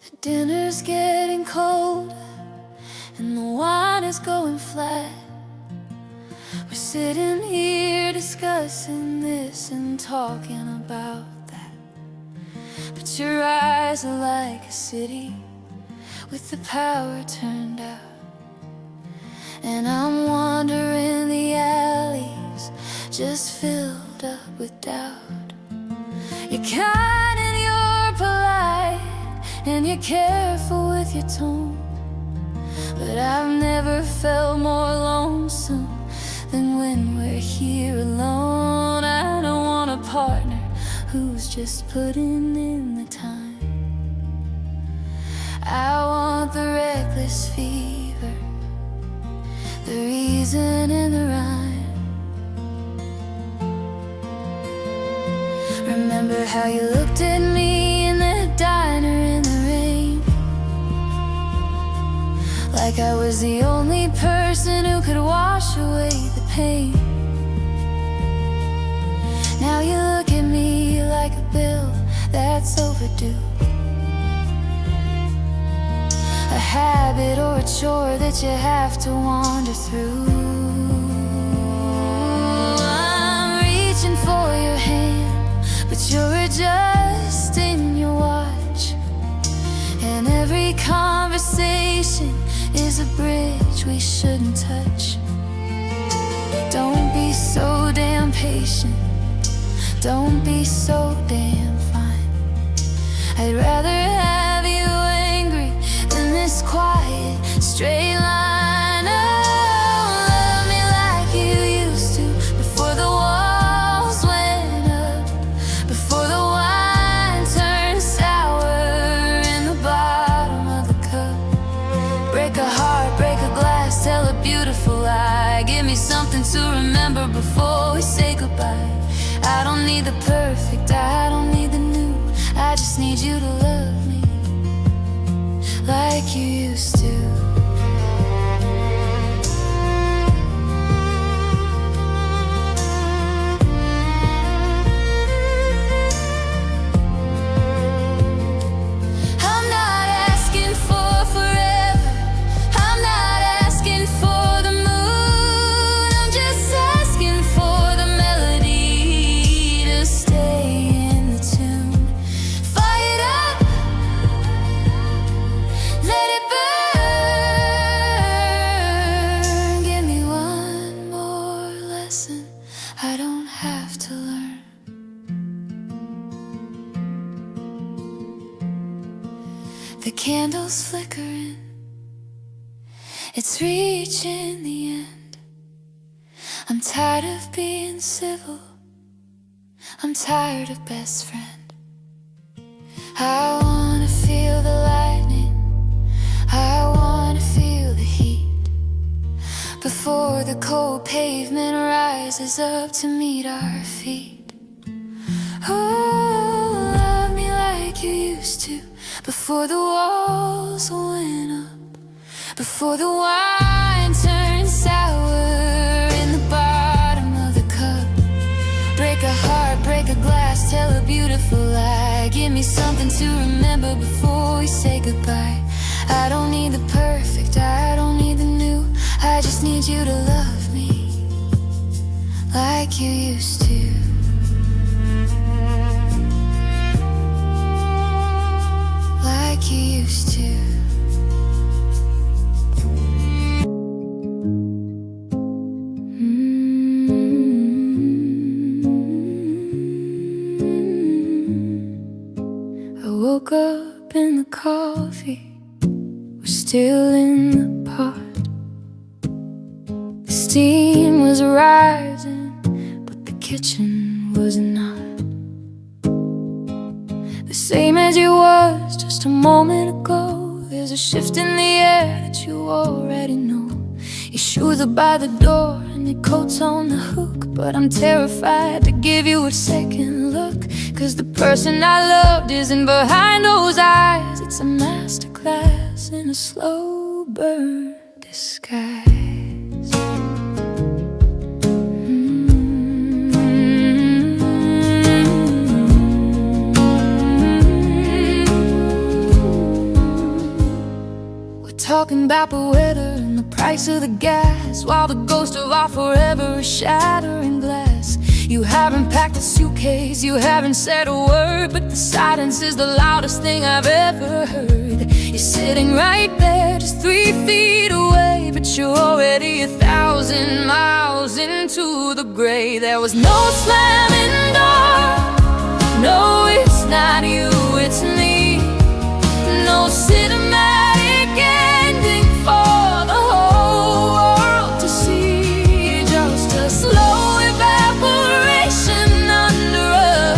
The dinner's getting cold and the wine is going flat. We're sitting here discussing this and talking about that. But your eyes are like a city with the power turned out. And I'm wandering the alleys just filled up with doubt. You're kind and you're polite and you're careful with your tone, but I've never felt more lonesome than when we're here alone. I don't want a partner who's just putting in the time. I want the reckless fever, the reason and the rhyme. Remember how you looked at me in that diner in the rain, like I was the only person who could wash away the pain. Now you look at me like a bill that's overdue, a habit or a chore that you have to wander through. I'm reaching for your hand, but you're adjusting your watch, and every conversation is a bridge we shouldn't touch. Don't be so damn patient, don't be so damn fine. I'd rather have you angry than this quiet, straight line. Oh, love me like you used to, before the walls went up, before the wine turned sour in the bottom of the cup. Break a heart, break a glass, tell a beautiful lie. Give me something to remember before we say goodbye. I don't need the perfect, I don't need the new, I just need you to love me like you used to. I'm not asking for forever, I'm not asking for the moon, I'm just asking for the melody to stay in the tune. Fire it up, let it burn. Give me one more lesson I don't have to learn. The candle's flickering, it's reaching the end. I'm tired of being civil, I'm tired of best friend. I wanna feel the lightning, I wanna feel the heat, before the cold pavement rises up to meet our feet. Oh, love me like you used to, before the walls went up, before the wine turned sour in the bottom of the cup. Break a heart, break a glass, tell a beautiful lie. Give me something to remember before we say goodbye. I don't need the perfect, I don't need the new, I just need you to love me like you used to. Like you used to. I woke up and the coffee was still in the pot. The steam was rising, but the kitchen was not. The same as it was just a moment ago. There's a shift in the air that you already know. Your shoes are by the door and your coat's on the hook, but I'm terrified to give you a second look, 'cause the person I loved isn't behind those eyes. It's a masterclass in a slow burn disguise. talking about the weather and the price of the gas, while the ghost of our forever is shattering glass. You haven't packed a suitcase, you haven't said a word, but the silence is the loudest thing I've ever heard. You're sitting right there, just 3 feet away, but you're already 1,000 miles into the gray. There was no slamming door, no, it's not you, it's me. No cinematic ending for the whole world to see. Just a slow evaporation under a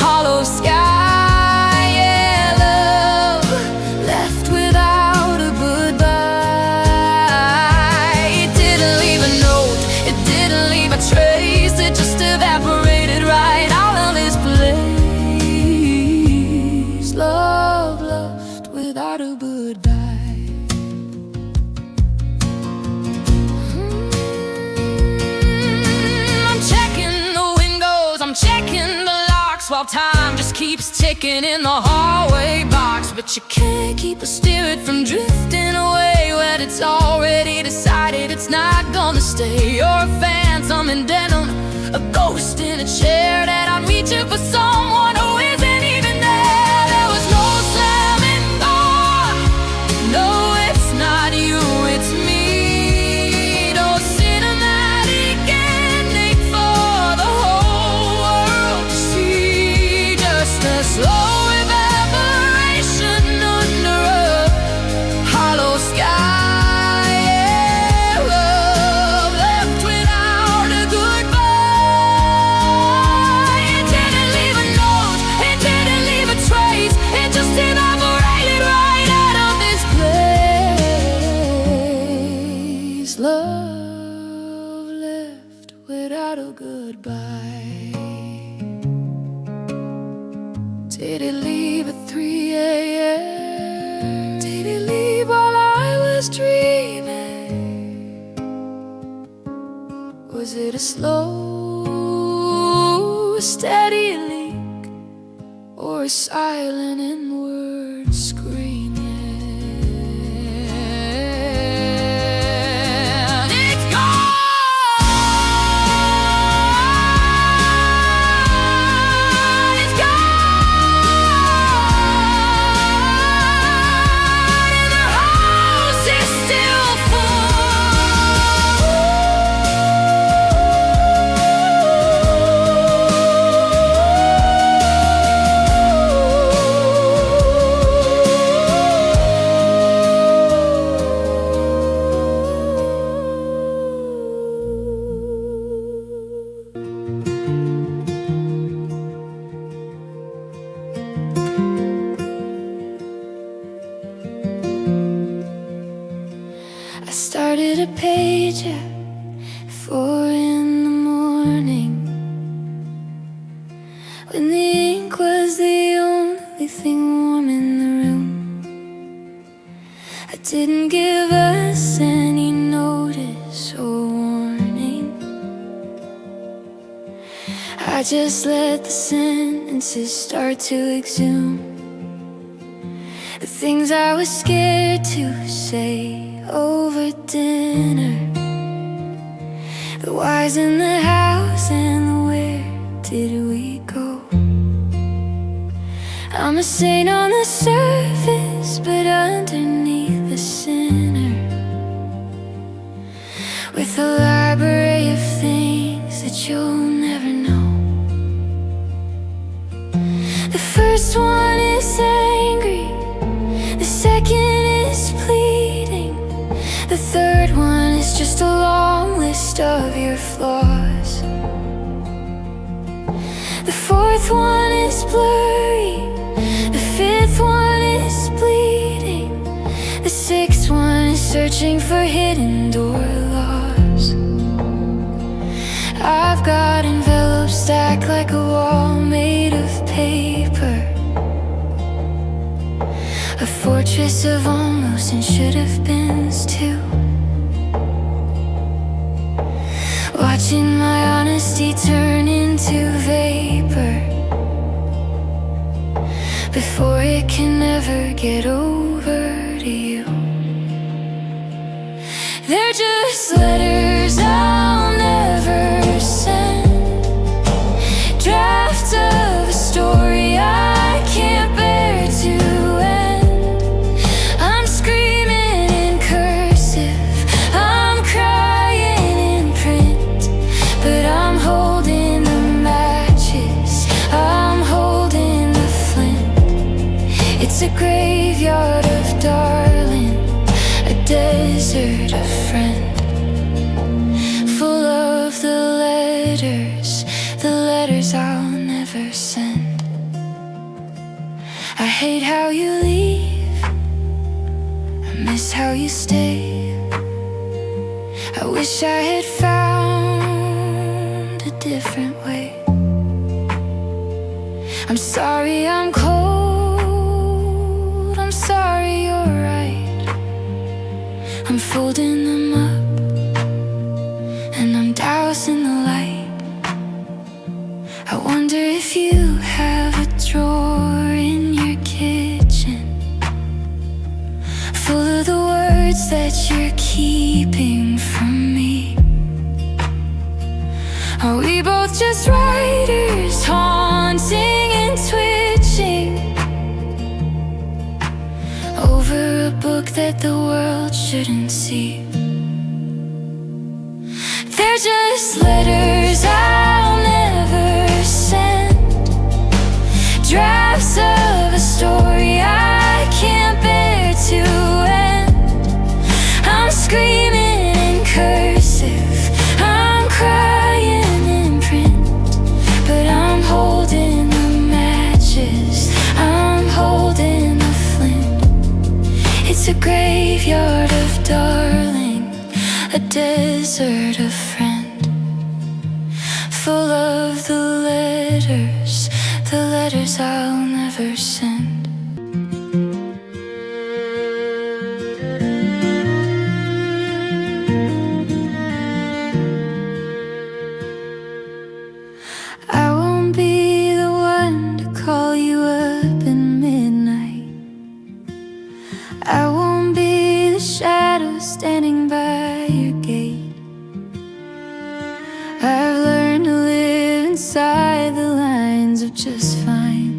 hollow sky. Yeah, love left without a goodbye. It didn't leave a note, it didn't leave a trace. It just evaporated right out of this place. Love left without a goodbye. I'm checking the windows, I'm checking the locks, while time just keeps ticking in the hallway box. But you can't keep a spirit from drifting away when it's already decided it's not gonna stay. You're a phantom in denim, a ghost in a chair, that I'm reaching for someone who isn't even there. There was no slamming door, no, it's not you, it's me. No cinematic ending for the whole world to see. Just a slow evaporation under a hollow sky. Yeah, love left without a goodbye. It didn't leave a note, it didn't leave a trace. It just evaporated right out of this place. Love left without a goodbye. Did it leave at 3 a.m.? Did it leave while I was dreaming? Was it a slow, steady leak, or a silent inward screaming? It's gone! It's gone! And the house is still I started a page at 4 in the morning, when the ink was the only thing warm in the room. I didn't give us any notice or warning, I just let the sentences start to exhume the things I was scared to say over dinner, the whys in the house and the where did we go. I'm a saint on the surface, but underneath the sinner, with a library of things that you'll never know. The first one is angry, the second is pleading, the third one is just a long list of your flaws. The fourth one is blurry, the fifth one is bleeding, the sixth one is searching for hidden door locks. I've got envelopes stacked like a wall made of paper, a fortress of almost and should have beens too. Watching my honesty turn into vapor before it can ever get over to you. graveyard of darling, a desert of friend, full of the letters I'll never send. I hate how you leave, I miss how you stay. I wish I had found a different way. I'm sorry I'm cold, I'm sorry you're right. I'm folding them up and I'm dousing the light. I wonder if you have a drawer in your kitchen full of the words that you're keeping from me. Are we both just writers, haunting and twitching over a book that the world shouldn't see? They're just letters I'll never send, drafts of a story I can't bear to end. I'm screaming in cursive, I'm crying in print, but I'm holding the matches, I'm holding the flint. It's a graveyard of darling, a desert of friend, full of the letters I'll never send. I won't be the one to call you up in midnight. I won't be the shadow standing by your gate. I've learned to live inside the lines of just fine,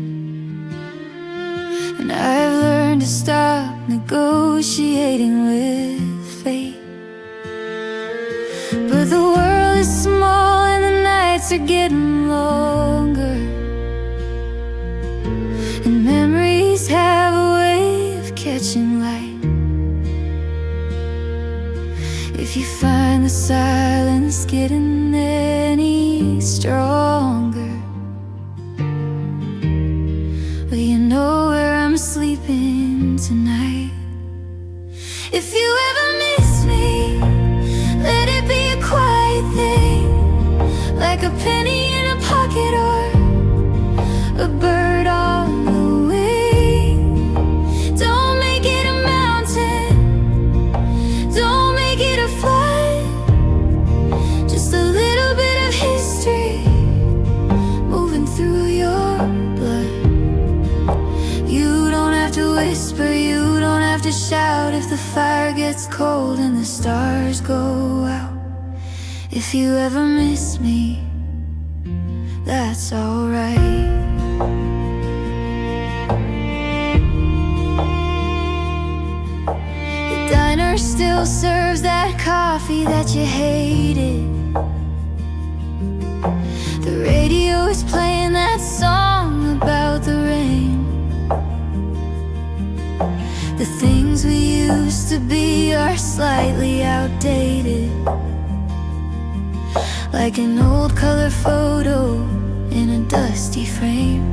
and I've learned to stop negotiating with fate. But the world is small and the nights are getting longer, and memories have a way of catching light. If you find the silence getting any stronger, well, you know where I'm sleeping tonight. If you ever miss me, let it be a quiet thing, like a penny in a pocket or a bird on the wing. Don't make it a mountain, don't make it a flood, just a little bit of history moving through your blood. You don't have to whisper, you don't have to shout if the fire gets cold and the stars go out. If you ever miss me, that's alright. The diner still serves that coffee that you hated. The radio is playing that song about the rain. The things we used to be are slightly outdated, like an old color photo in a dusty frame.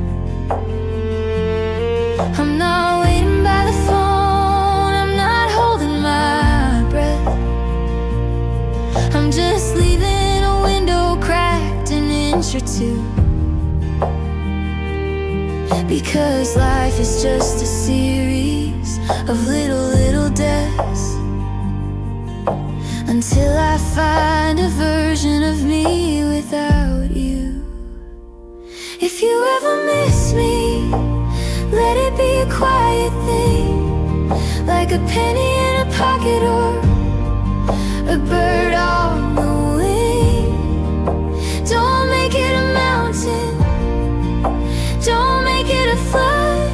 I'm not waiting by the phone, I'm not holding my breath. I'm just leaving a window cracked an inch or two, because life is just a series of little deaths, until I find a version of me without you. If you ever miss me, let it be a quiet thing, like a penny in a pocket or a bird on the wing. Don't make it a mountain, don't make it a flood,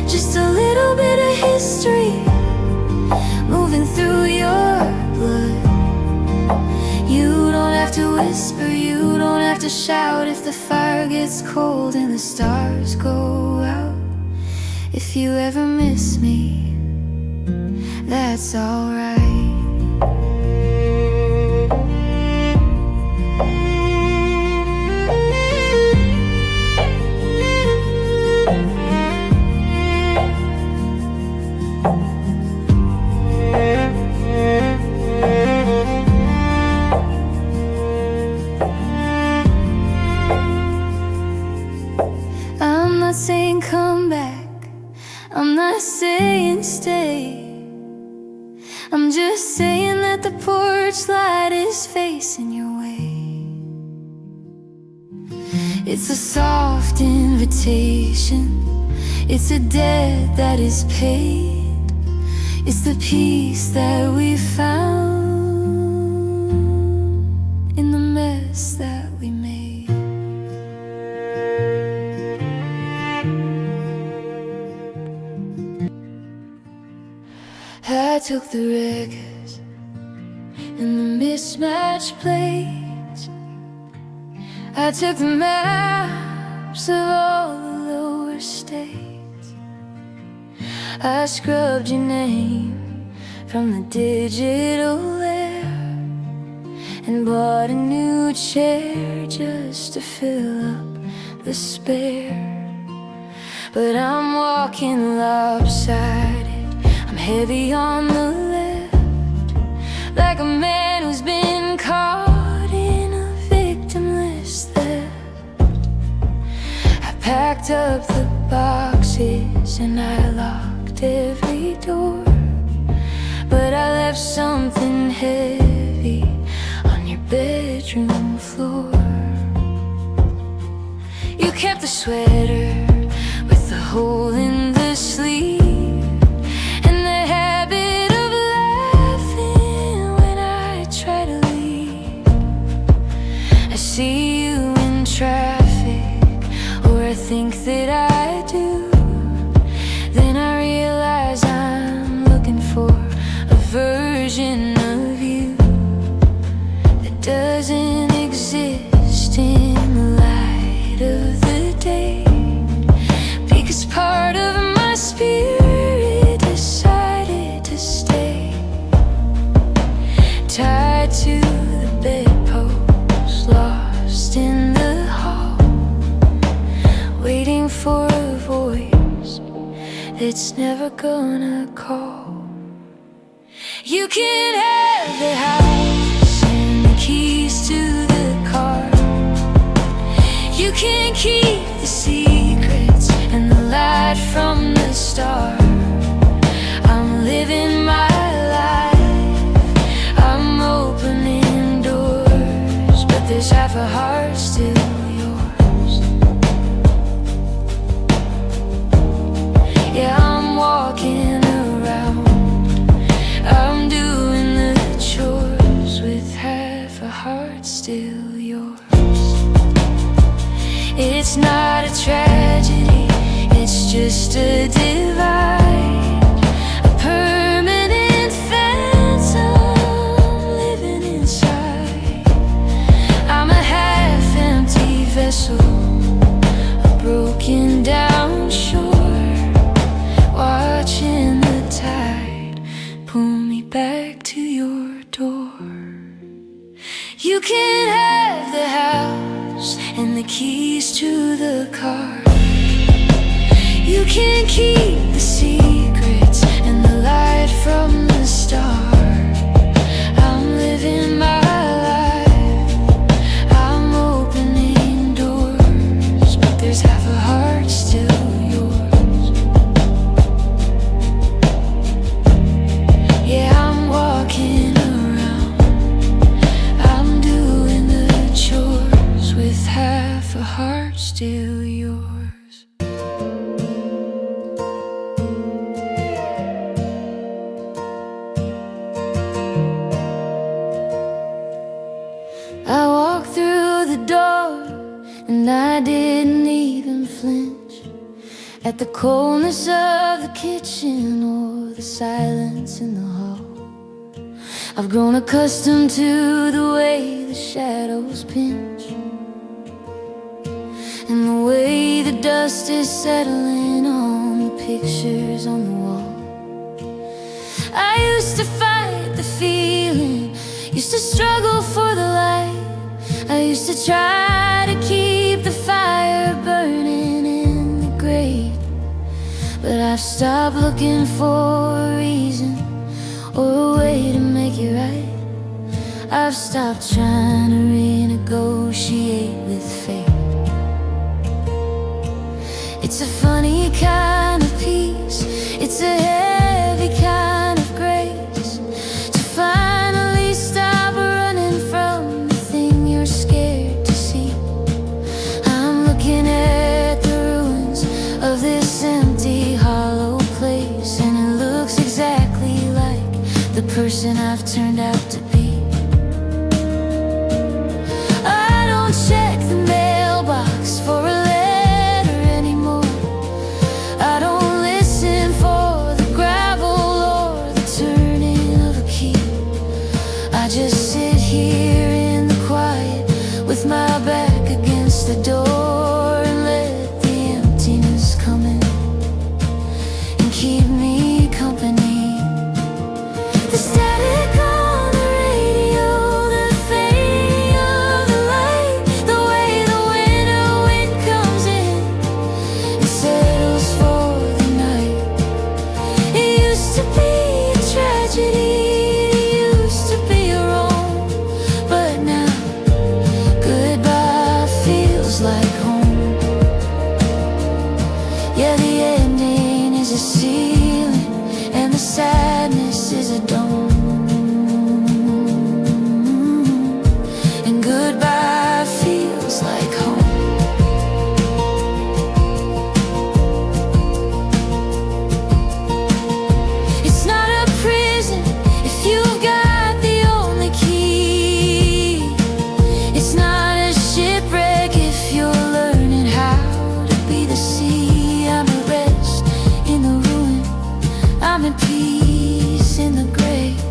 just a little bit of history moving through your blood. You don't have to whisper, you don't have to shout if the fire gets cold and the stars go out. If If you ever miss me, that's alright. I'm not saying come back, I'm not saying stay. I'm just saying that the porch light is facing your way. It's a soft invitation, it's a debt that is paid. It's the peace that we found in the mess that we made. I took the records and the mismatched plates. I took the maps of all the lower states. I scrubbed your name from the digital layer and bought a new chair just to fill up the spare. But I'm walking lopsided, I'm heavy on the left, like a man who's been caught in a victimless theft. I packed up the boxes and I locked every door, but I left something heavy on your bedroom floor. You kept the sweater with the hole in the sleeve, see you in traffic, or I think that I do. Then I realize I'm looking for a version of you that doesn't exist in the light of the day, because part of my spirit decided to stay tied to the bedpost, lost in the hall, waiting for a voice that's never gonna call. You can have the house and the keys to the car. You can keep the secrets and the light from the start. I'm living my life, I'm opening doors, but there's half a heart still yours. Yeah, I'm walking around, I'm doing the chores with half a heart still yours. It's not a tragedy, it's just a divide, a permanent phantom living inside. I'm a half-empty vessel, a broken down shore, watching the tide pull me back to your door. You can have the house and the keys to the car. You can keep the secrets and the light from the start. I'm living my life, I'm opening doors, but there's half a heart still yours. Yeah, I'm walking around, I'm doing the chores with half a heart still yours. I walked through the door and I didn't even flinch at the coldness of the kitchen or the silence in the hall. I've grown accustomed to the way the shadows pinch and the way the dust is settling on the pictures on the wall. I used to fight the feeling, used to struggle for the light. I used to try to keep the fire burning in the grate. But I've stopped looking for a reason or a way to make it right. I've stopped trying to renegotiate with fate. It's a funny kind of peace, it's a heavy kind of grace, to finally stop running from the thing you're scared to see. I'm looking at the ruins of this empty, hollow place, and it looks exactly like the person I've turned out to be. I don't check the mailbox for a letter anymore. I don't listen for the gravel or the turning of a key. I just sit here in the quiet with my back against the door and let the emptiness come in and keep me company. The static on the radio, the fading of the light, the way the winter wind comes in and settles for the night. It used to be a tragedy, it used to be a wrong, but now goodbye feels like home. Yeah, the ending is a ceiling and the sadness is a dome. And goodbye feels like home. It's not a prison if you've got the only key. It's not a shipwreck if you're learning how to be the sea. I'm at rest in the ruin, I'm at peace in the grave.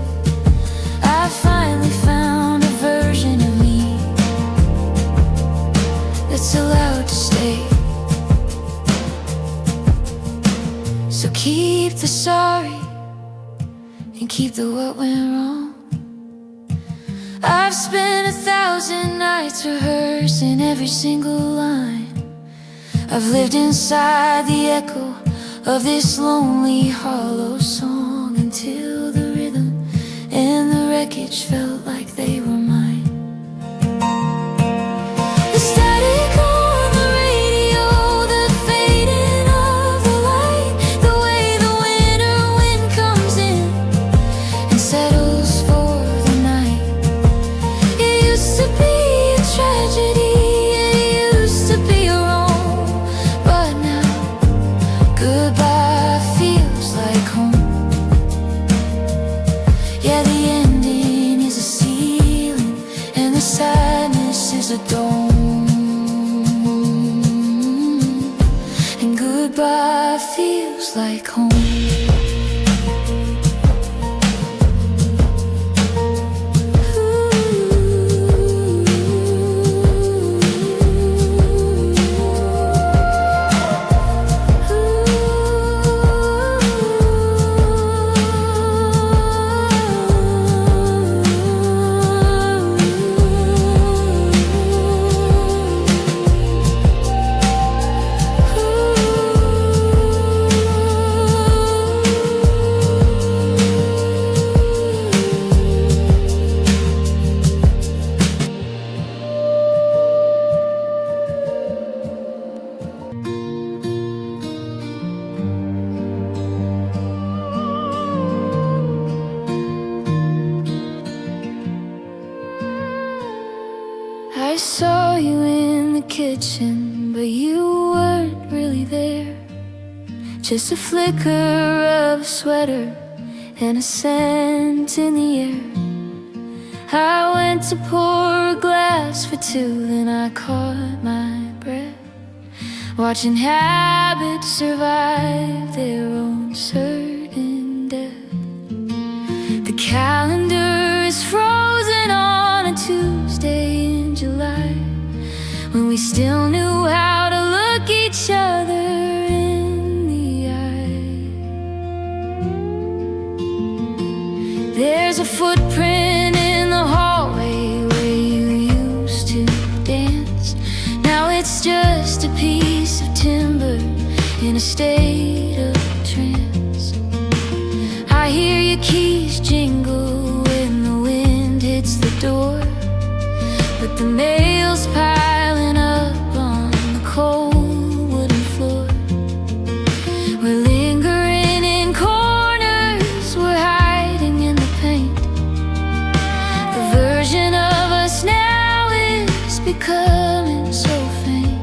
I finally found a version of me that's allowed to stay. So keep the sorry and keep the what went wrong. I've spent 1,000 nights rehearsing every single line. I've lived inside the echo of this lonely, hollow song until the rhythm and the wreckage felt like they were mine. The static on the radio, the fading of the light, the way the winter wind comes in and settles for the night. It used to be a tragedy, it used to be a wrong, but now goodbye feels like home. Yeah, the ending is a ceiling and the sadness is a dome. And goodbye feels like home. I saw you in the kitchen, but you weren't really there. Just a flicker of a sweater and a scent in the air. I went to pour a glass for two, then I caught my breath, watching habits survive their own certain death. The calendar is frozen on a Tuesday in July, when we still knew how to look each other in the eye. There's a footprint in the hallway where you used to dance. Now it's just a piece of timber in a state of trance. I hear your keys jingle when the wind hits the door, but the mail's piling up on the cold wooden floor. We're lingering in corners, we're hiding in the paint. The version of us now is becoming so faint.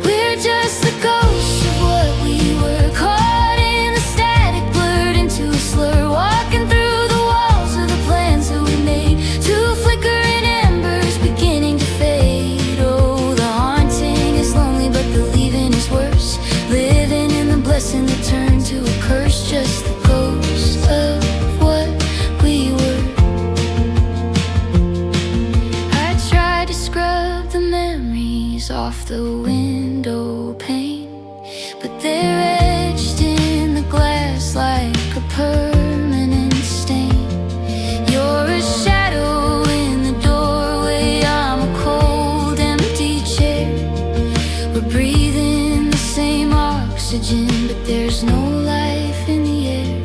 We're just the ghosts of what we were, caught in the static, blurred into a slur, walking through the walls of the plans that we made, two flickering embers beginning to fade. Oh, the haunting is lonely, but the leaving is worse, living in the blessing that turned to a curse, just the ghost of what we were. I tried to scrub the memories off the window pane, but they're etched in the glass like a permanent stain. You're a shadow in the doorway, I'm a cold, empty chair. We're breathing the same oxygen, but there's no life in the air.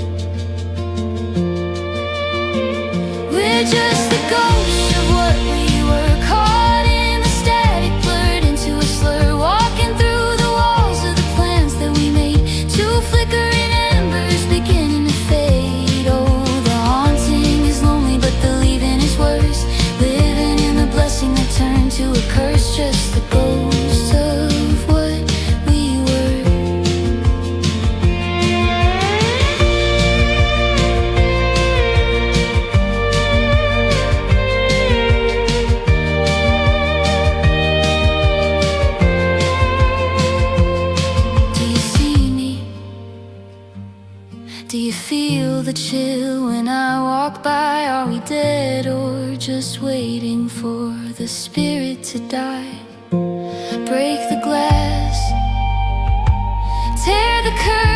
We're just the ghosts of what we were, caught in the static, blurred into a slur, walking through the walls of the plans that we made, two flickering embers beginning to fade. Oh, the haunting is lonely, but the leaving is worse, living in the blessing that turned to a curse, just the ghost of what we were. Do you see me? Do you feel the chill when I walk by? Are we dead or just waiting for the spirit to die? Break the glass, tear the curtain.